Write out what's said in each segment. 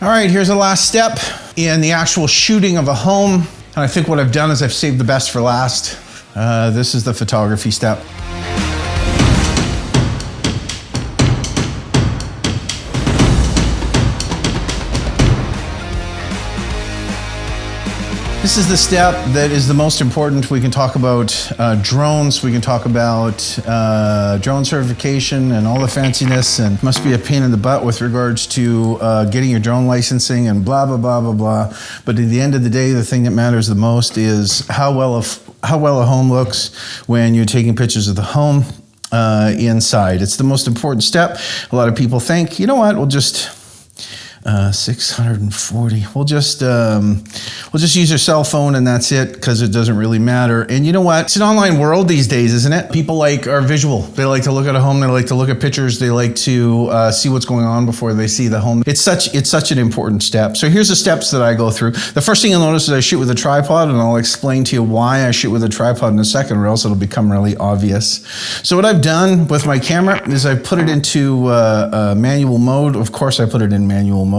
All right, here's the last step in the actual shooting of a home. And I think what I've done is I've saved the best for last. This is the photography step. This is the step that is the most important. We can talk about drones, we can talk about drone certification and all the fanciness, and must be a pain in the butt with regards to getting your drone licensing and blah, blah, blah, blah, blah. But at the end of the day, the thing that matters the most is how well a home looks when you're taking pictures of the home inside. It's the most important step. A lot of people think, you know what, we'll just 640. We'll just use your cell phone and that's it, because it doesn't really matter. And you know what? It's an online world these days, isn't it? People are visual. They like to look at a home. They like to look at pictures. They like to see what's going on before they see the home. It's such an important step. So here's the steps that I go through. The first thing you'll notice is I shoot with a tripod, and I'll explain to you why I shoot with a tripod in a second, or else it'll become really obvious. So what I've done with my camera is I've put it into manual mode. Of course, I put it in manual mode.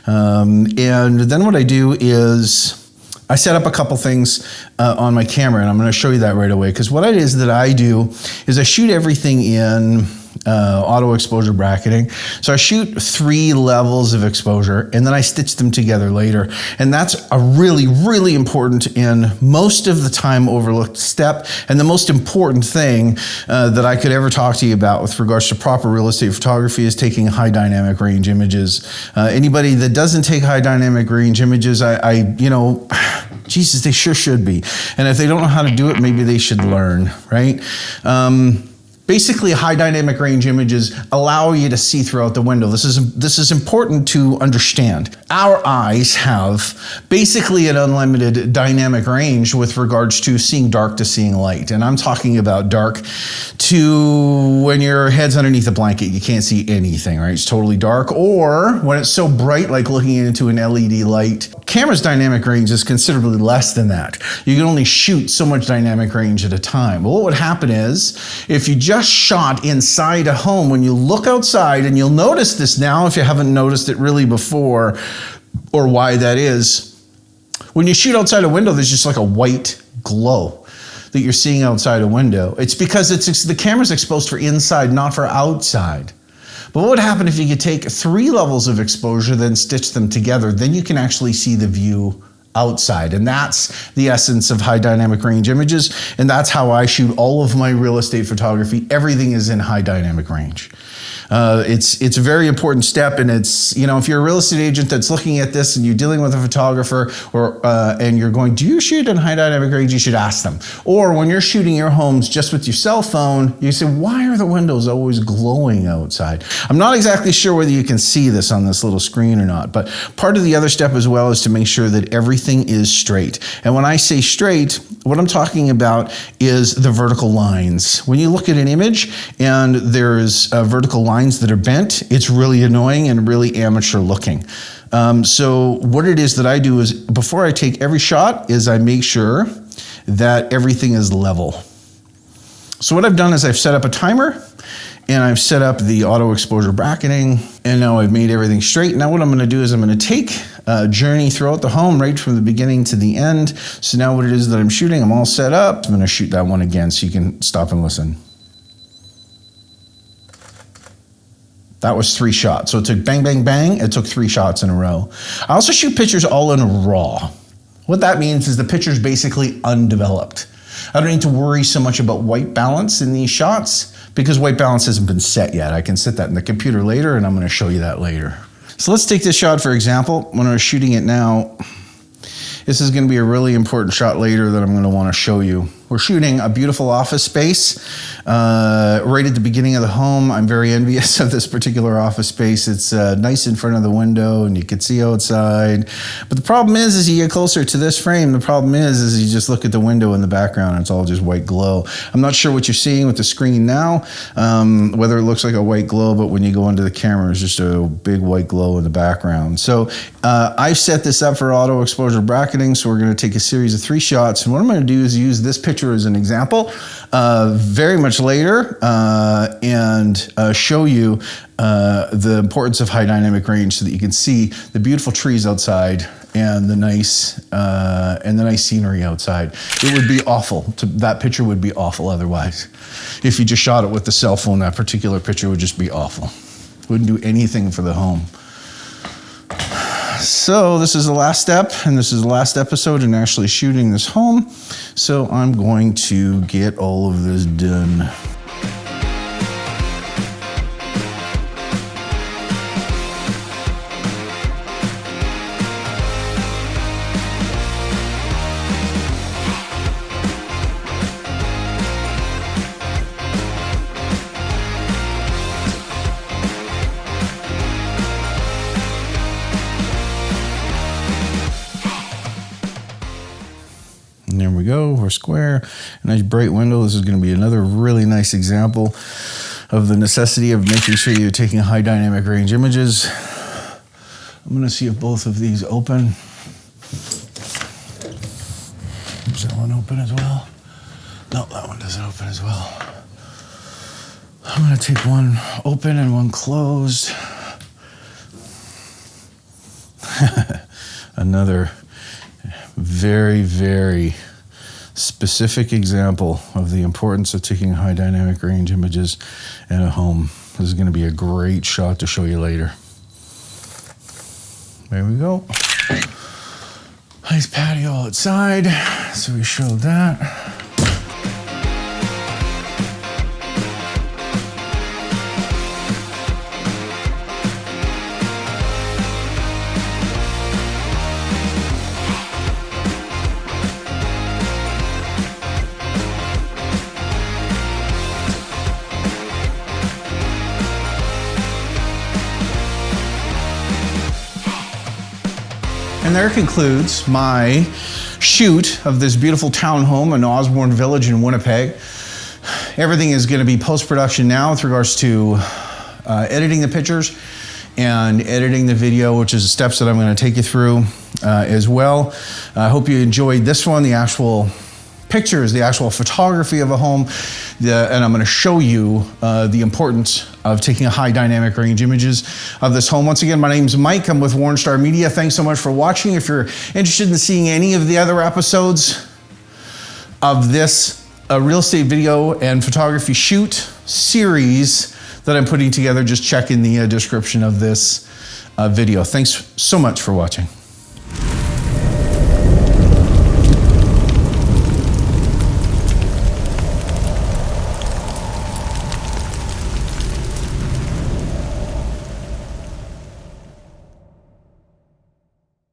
And then what I do is I set up a couple things on my camera, and I'm going to show you that right away, because what it is that I do is I shoot everything in auto exposure bracketing. So I shoot 3 levels of exposure, and then I stitch them together later. And that's a really, really important and most of the time overlooked step, and the most important thing that I could ever talk to you about with regards to proper real estate photography is taking high dynamic range images. Anybody that doesn't take high dynamic range images, Jesus, they sure should be. And if they don't know how to do it, maybe they should learn, right? Basically, high dynamic range images allow you to see throughout the window. This is important to understand. Our eyes have basically an unlimited dynamic range with regards to seeing dark to seeing light. And I'm talking about dark to when your head's underneath a blanket, you can't see anything, right? It's totally dark. Or when it's so bright, like looking into an LED light. Camera's dynamic range is considerably less than that. You can only shoot so much dynamic range at a time. Well, what would happen is, if you just shot inside a home, when you look outside, and you'll notice this now if you haven't noticed it really before, or why that is, when you shoot outside a window, there's just like a white glow that you're seeing outside a window. It's because the camera's exposed for inside, not for outside. But what would happen if you could take 3 levels of exposure, then stitch them together? Then you can actually see the view outside. And that's the essence of high dynamic range images. And that's how I shoot all of my real estate photography. Everything is in high dynamic range. It's a very important step, and it's, if you're a real estate agent that's looking at this and you're dealing with a photographer, and you're going, do you shoot in high dynamic range? You should ask them. Or when you're shooting your homes just with your cell phone, you say, why are the windows always glowing outside? I'm not exactly sure whether you can see this on this little screen or not, but part of the other step as well is to make sure that everything is straight. And when I say straight, what I'm talking about is the vertical lines. When you look at an image and there's vertical lines that are bent, it's really annoying and really amateur looking. So what it is that I do is, before I take every shot, is I make sure that everything is level. So what I've done is I've set up a timer, and I've set up the auto exposure bracketing, and now I've made everything straight. Now what I'm gonna do is I'm gonna take a journey throughout the home, right from the beginning to the end. So now what it is that I'm shooting, I'm all set up. I'm gonna shoot that one again so you can stop and listen. That was 3 shots. So it took bang, bang, bang. It took 3 shots in a row. I also shoot pictures all in RAW. What that means is the picture's basically undeveloped. I don't need to worry so much about white balance in these shots, because white balance hasn't been set yet. I can set that in the computer later, and I'm gonna show you that later. So let's take this shot, for example. When we're shooting it now, this is gonna be a really important shot later that I'm gonna wanna show you. We're shooting a beautiful office space right at the beginning of the home. I'm very envious of this particular office space. It's nice in front of the window, and you can see outside. But the problem is you get closer to this frame, the problem is you just look at the window in the background, and it's all just white glow. I'm not sure what you're seeing with the screen now, whether it looks like a white glow, but when you go into the camera, it's just a big white glow in the background. So I've set this up for auto exposure bracketing, so we're gonna take a series of 3 shots, and what I'm gonna do is use this picture picture as an example very much later and show you the importance of high dynamic range so that you can see the beautiful trees outside and the nice scenery outside. It would be awful. That picture would be awful otherwise. If you just shot it with the cell phone, that particular picture would just be awful. Wouldn't do anything for the home. So this is the last step, and this is the last episode in actually shooting this home. So I'm going to get all of this done. And there we go, we're square. A nice bright window. This is going to be another really nice example of the necessity of making sure you're taking high dynamic range images. I'm going to see if both of these open. Is that one open as well? No, that one doesn't open as well. I'm going to take one open and one closed. Another very, very specific example of the importance of taking high dynamic range images in a home. This is going to be a great shot to show you later. There we go. Nice patio outside. So we showed that. And there concludes my shoot of this beautiful townhome in Osborne Village in Winnipeg. Everything is going to be post-production now with regards to editing the pictures and editing the video, which is the steps that I'm going to take you through as well. I hope you enjoyed this one, the actual pictures, the actual photography of a home, and I'm going to show you the importance of taking a high dynamic range images of this home. Once again, my name's Mike. I'm with Wornstar Media. Thanks so much for watching. If you're interested in seeing any of the other episodes of this real estate video and photography shoot series that I'm putting together, just check in the description of this video. Thanks so much for watching.